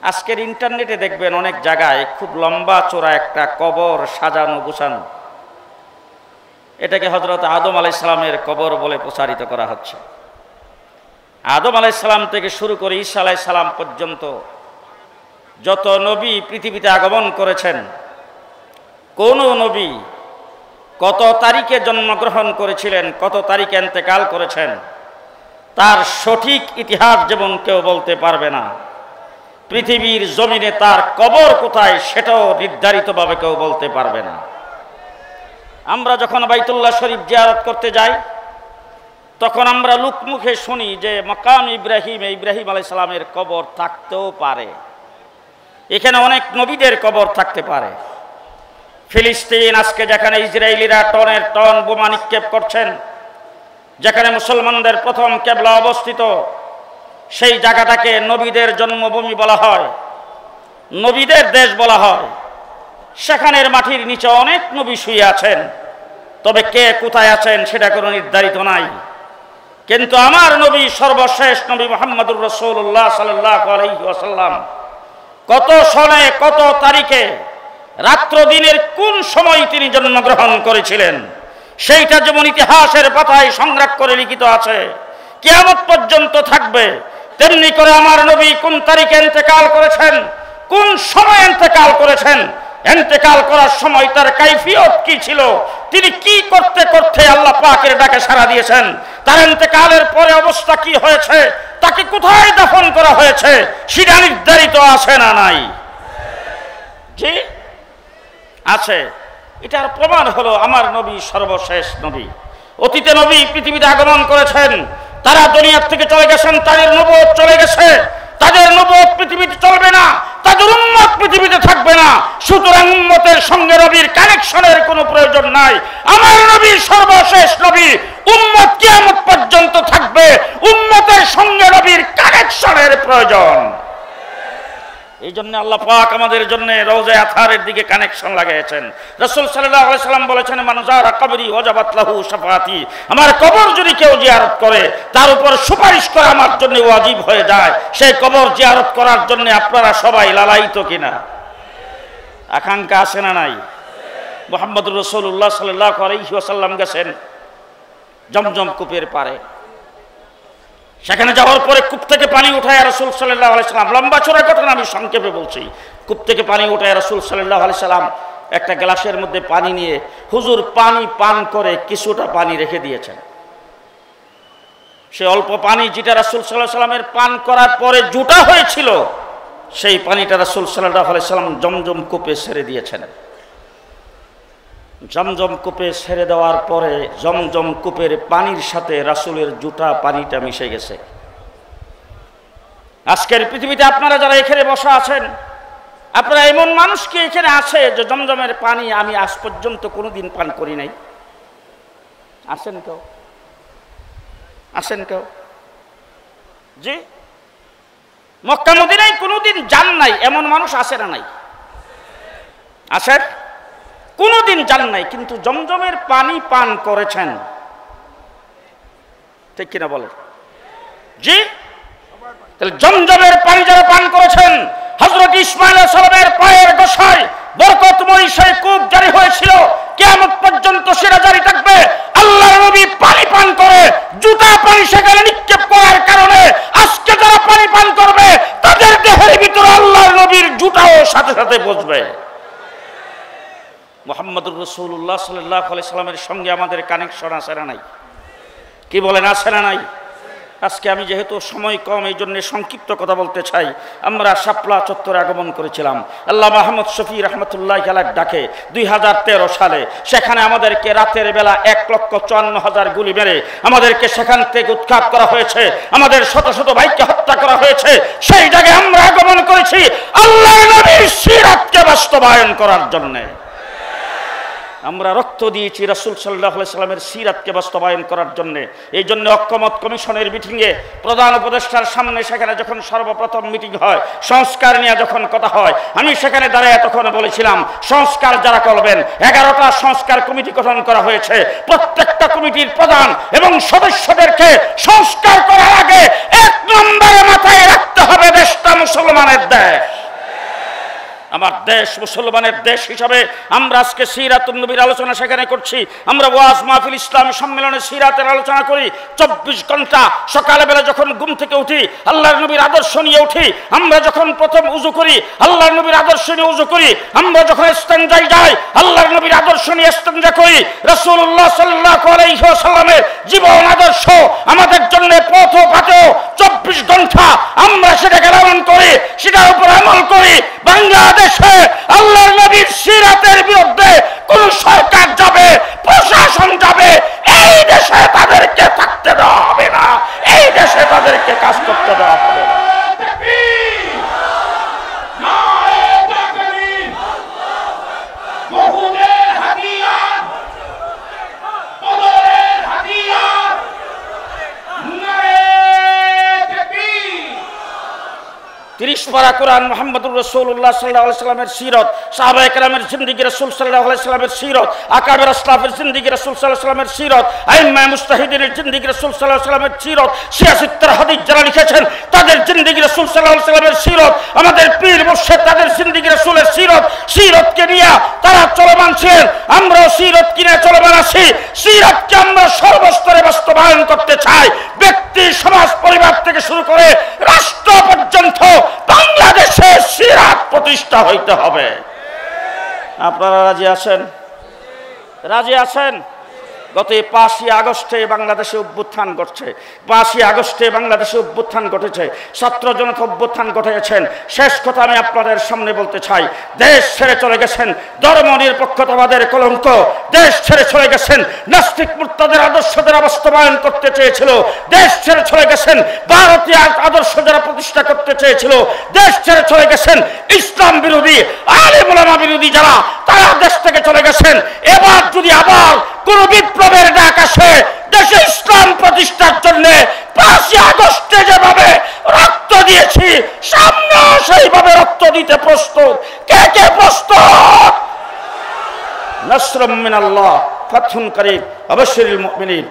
আজকের ইন্টারনেটে দেখবেন অনেক জায়গায় খুব লম্বা চওড়া একটা কবর সাজানো গোছানো, এটাকে হযরত আদম আলাইহিস সালামের কবর বলে প্রচারিত করা হচ্ছে। আদম আলাইহিস সালাম থেকে শুরু করে ঈসা আলাইহিস সালাম পর্যন্ত যত নবী পৃথিবীতে আগমন করেছেন, কোন নবী কত তারিখে জন্মগ্রহণ করেছিলেন, কত তারিখে ইন্তেকাল করেছেন, তার সঠিক ইতিহাস যেমন কেউ বলতে পারবে না, পৃথিবীর জমিনে তার কবর কোথায় সেটাও নির্ধারিতভাবে কেউ বলতে পারবে না। আমরা যখন বাইতুল্লাহ শরীফ জিয়ারত করতে যাই, তখন আমরা লোকমুখে শুনি যে মাকাম ইব্রাহিম আলাইহিস সালামের কবর থাকতেও পারে, এখানে অনেক নবীদের কবর থাকতে পারে। ফিলিস্তিন আজকে যেখানে ইসরায়েলিরা টনের টন বোমা নিক্ষেপ করছেন, যেখানে মুসলমানদের প্রথম কেবলা অবস্থিত, সেই জায়গাটাকে নবীদের জন্মভূমি বলা হয়, নবীদের দেশ বলা হয়। সেখানের মাটির নিচে অনেক নবী শুয়ে আছেন, তবে কে কোথায় আছেন সেটা কোনো নির্ধারিত নাই। কিন্তু আমার নবী সর্বশেষ নবী মুহাম্মদুর রাসূলুল্লাহ সাল্লাল্লাহু আলাইহি ওয়াসাল্লাম কত সনে কত তারিখে রাত্র দিনের কোন সময় তিনি জন্মগ্রহণ করেছিলেন, সেইটা যেমন ইতিহাসের পাতায় সংরক্ষণ করে লিখিত আছে, কিয়ামত পর্যন্ত থাকবে। তেমনি করে আমার নবী কোন তারিখে ইন্তেকাল করেছেন, কোন সময় ইন্তেকাল করেছেন, ইন্তেকাল করার সময় তার কাইফিয়ত কি ছিল, তিনি কি করতে করতে আল্লাহ পাকের ডাকে সাড়া দিয়েছেন, তার ইন্তেকালের পরে অবস্থা কি হয়েছে, তাকে কোথায় দাফন করা হয়েছে, সেটা নির্ধারিত আছে না নাই? জি আছে। এটার প্রমাণ হলো আমার নবী সর্বশেষ নবী। অতীতে নবী পৃথিবীতে আগমন করেছেন, তারা দুনিয়ার থেকে চলে গেছেন, তাদের নবুয়ত চলে গেছে, তাদের নবুয়ত পৃথিবীতে চলবে না, তাদের উম্মত পৃথিবীতে থাকবে না। সুতরাং উম্মতের সঙ্গে নবীর কানেকশনের কোনো প্রয়োজন নাই। আমার নবী সর্বশেষ নবী, উম্মত কিয়ামত পর্যন্ত থাকবে, উম্মতের সঙ্গে নবীর কানেকশনের প্রয়োজন। এই জন্য আল্লাহ পাক আমাদের জন্য রওজা আতহারের দিকে কানেকশন লাগাইছেন। রাসূল সাল্লাল্লাহু আলাইহি সাল্লাম বলেছেন, মান যারা কবরি ওয়াজাবাত লাহু শাফাআতি, আমার কবর যদি কেউ জিয়ারত করে তার উপর সুপারিশ করা আমার জন্য ওয়াজিব হয়ে যায়। সেই কবর জিয়ারত করার জন্য আপনারা সবাই লালায়িত কিনা? আকাঙ্ক্ষা আছে না নাই? মুহাম্মদুর রাসূলুল্লাহ সাল্লাল্লাহু আলাইহি ওয়াসাল্লাম গেছেন জমজম কূপের পারে, সেখানে যাওয়ার পরে কূপ থেকে পানি উঠায় রাসূল সাল্লাল্লাহু আলাইহি সাল্লাম, লম্বা চড়া ঘটনা আমি সংক্ষেপে বলছি, কূপ থেকে পানি উঠায় রাসূল সাল্লাল্লাহু আলাইহি সাল্লাম একটা গ্লাসের মধ্যে পানি নিয়ে হুজুর পানি পান করে কিছুটা পানি রেখে দিয়েছেন। সে অল্প পানি যেটা রাসূল সাল্লাল্লাহু আলাইহি সাল্লামের পান করার পরে জুটা হয়েছিল, সেই পানিটা রাসূল সাল্লাল্লাহু আলাইহি সাল্লাম জমজম কূপে ছেড়ে দিয়েছেন। জমজম কূপে ছেড়ে দেওয়ার পরে জমজম কূপের পানির সাথে রাসূলের জুটা পানিটা মিশে গেছে। আজকের পৃথিবীতে আপনারা যারা এখানে বসা আছেন, আপনারা এমন মানুষ কি এখানে আছে যে জমজমের পানি আমি আজ পর্যন্ত কোনোদিন পান করি নাই? আছেন কেউ? আছেন কেউ? জি, মক্কা মদিনায় কোনোদিন যান নাই এমন মানুষ আছে না নাই? আছেন? কোনোদিন যান নাই, কিন্তু জমজমের পানি পান করেছেন, ঠিক কিনা বলেন? জি, তাহলে জমজমের পানি যারা পান করেছেন, হযরত ইসমাঈল আলাইহিস সালামের পায়ের গোসায় বরকতময় সেই কূপ জারি হয়েছিল, কিয়ামত পর্যন্ত সেটা জারি থাকবে। আল্লাহর নবী পানি পান করে জুতা পানি সেখানে নিক্ষেপ করার কারণে আজকে যারা পানি পান করবে তাদের দেহের ভিতরে আল্লাহর নবীর জুতাও সাথে সাথে বসবে। মুহাম্মদুর রাসূলুল্লাহ সাল্লাল্লাহু আলাইহি সাল্লামের সঙ্গে আমাদের কানেকশন আছে না নাই? কি বলেন, আছে না নাই? আজকে আমি যেহেতু সময় কম এই জন্য সংক্ষিপ্ত কথা বলতে চাই। আমরা শাপলা চত্বরে আগমন করেছিলাম আল্লাহ মাহমুদ শফি রহমতুল্লাহ আলাইহির ডাকে 2013 সালে। সেখানে আমাদেরকে রাতের বেলা 1,54,000 গুলি মেরে আমাদেরকে সেখান থেকে উৎখাত করা হয়েছে, আমাদের শত শত ভাইকে হত্যা করা হয়েছে। সেই জায়গায় আমরা আগমন করেছি আল্লাহর নবীর সিরাতকে বাস্তবায়ন করার জন্য। আমরা রক্ত দিয়েছি রাসূল সাল্লাল্লাহু আলাইহি সাল্লামের সিরাতকে বাস্তবায়ন করার জন্য। এই জন্য ঐক্যমত কমিশনের মিটিংয়ে প্রধান উপদেষ্টার সামনে সেখানে যখন সর্বপ্রথম মিটিং হয়, সংস্কার নিয়ে যখন কথা হয়, আমি সেখানে দাঁড়িয়ে তখন বলেছিলাম সংস্কার যারা করবেন, 11টা সংস্কার কমিটি গঠন করা হয়েছে, প্রত্যেকটা কমিটির প্রধান এবং সদস্যদেরকে সংস্কার করার আগে 1 নম্বরে মাথায় রাখতে হবে দেশটা মুসলমানের দেশ। আমার দেশ মুসলমানের দেশ হিসাবে আমরা আজকে সিরাতুন নবীর আলোচনা সেখানে করছি। আমরা ওয়াজ মাহফিল ইসলামী সম্মেলনে সিরাতের আলোচনা করি। 24 ঘন্টা সকালবেলা যখন ঘুম থেকে উঠি আল্লাহর নবীর আদর্শ নিয়ে উঠি। আমরা যখন প্রথম উযু করি আল্লাহর নবীর আদর্শ নিয়ে উযু করি। আমরা যখন ইস্তেনজায় যাই আল্লাহর নবীর আদর্শ নিয়ে ইস্তেনজা করি। রাসূলুল্লাহ সাল্লাল্লাহু আলাইহি ওয়াসাল্লামের জীবন আদর্শ আমাদের জন্য পথ পাথেয়। 24 ঘন্টা আমরা সেটাকে লালন করি, সেটার উপর আমল করি। বাংলাদেশে আল্লাহর নবীর সিরাতের বিরুদ্ধে কোন সরকার যাবে, প্রশাসন যাবে, এই দেশে তাদেরকে থাকতে দেওয়া হবে না, এই দেশে তাদেরকে কাজ করতে দেওয়া হবে না। তিরিশ পারা কোরআন, মুহাম্মদুর রাসূলুল্লাহ সাল্লাল্লাহু আলাইহি সাল্লামের সিরত, সাহাবায়ে কেরামের জিন্দেগি, রাসূল সাল্লাল্লাহু আলাইহি সাল্লামের সিরত, আকাবের আসলাফের জিন্দেগি, রাসূল সাল্লাল্লাহু আলাইহি সাল্লামের সিরত, আইম্মায়ে মুজতাহিদিনের জিন্দেগি, রাসূল সাল্লাল্লাহু আলাইহি সাল্লামের সিরত, সিয়াসিত্তার হাদিস যারা লিখেছেন তাদের জিন্দেগি, রাসূল সাল্লাল্লাহু আলাইহি সাল্লামের সিরত, আমাদের পীর মুর্শিদ তাদের জিন্দেগি, রাসূলের সিরত, সিরতকে নিয়ে তারা চলমান ছিলেন। আমরাও সিরত কিনে চলমান আছি। সিরতকে আমরা সর্বস্তরে বাস্তবায়ন করতে চাই। ব্যক্তি, সমাজ, পরিবার থেকে শুরু করে রাষ্ট্র পর্যন্ত বাংলাদেশে সিরাত প্রতিষ্ঠা হইতে হবে। আপনারা রাজি আছেন? রাজি আছেন? গত 5ই আগস্টে বাংলাদেশে অভ্যুত্থান ঘটছে। 5ই আগস্টে বাংলাদেশে অভ্যুত্থান ঘটেছে, ছাত্র জনতা অভ্যুত্থান ঘটিয়েছেন। শেষ কথা আমি আপনাদের সামনে বলতে চাই, দেশ ছেড়ে চলে গেছেন ধর্ম নিরপেক্ষতাবাদের কলঙ্ক, দেশ ছেড়ে চলে গেছেন নাস্তিক মুরতাদের আদর্শ যারা বাস্তবায়ন করতে চেয়েছিল, দেশ ছেড়ে চলে গেছেন ভারতীয় আদর্শ যারা প্রতিষ্ঠা করতে চেয়েছিল, দেশ ছেড়ে চলে গেছেন ইসলাম বিরোধী, আলেম ওলামা বিরোধী যারা, তারা দেশ থেকে চলে গেছেন। এবার যদি আবার কোন বিপ্লবের ডাক আসে দেশে ইসলাম প্রতিষ্ঠার জন্য, 5ই আগস্টে যেভাবে রক্ত দিয়েছি সামনেও সেইভাবে রক্ত দিতে প্রস্তুত। কে কে প্রস্তুত? নাসরুম মিনাল্লাহ, ফাতহুন করিব, আবাশশিরিল মুমিনিন।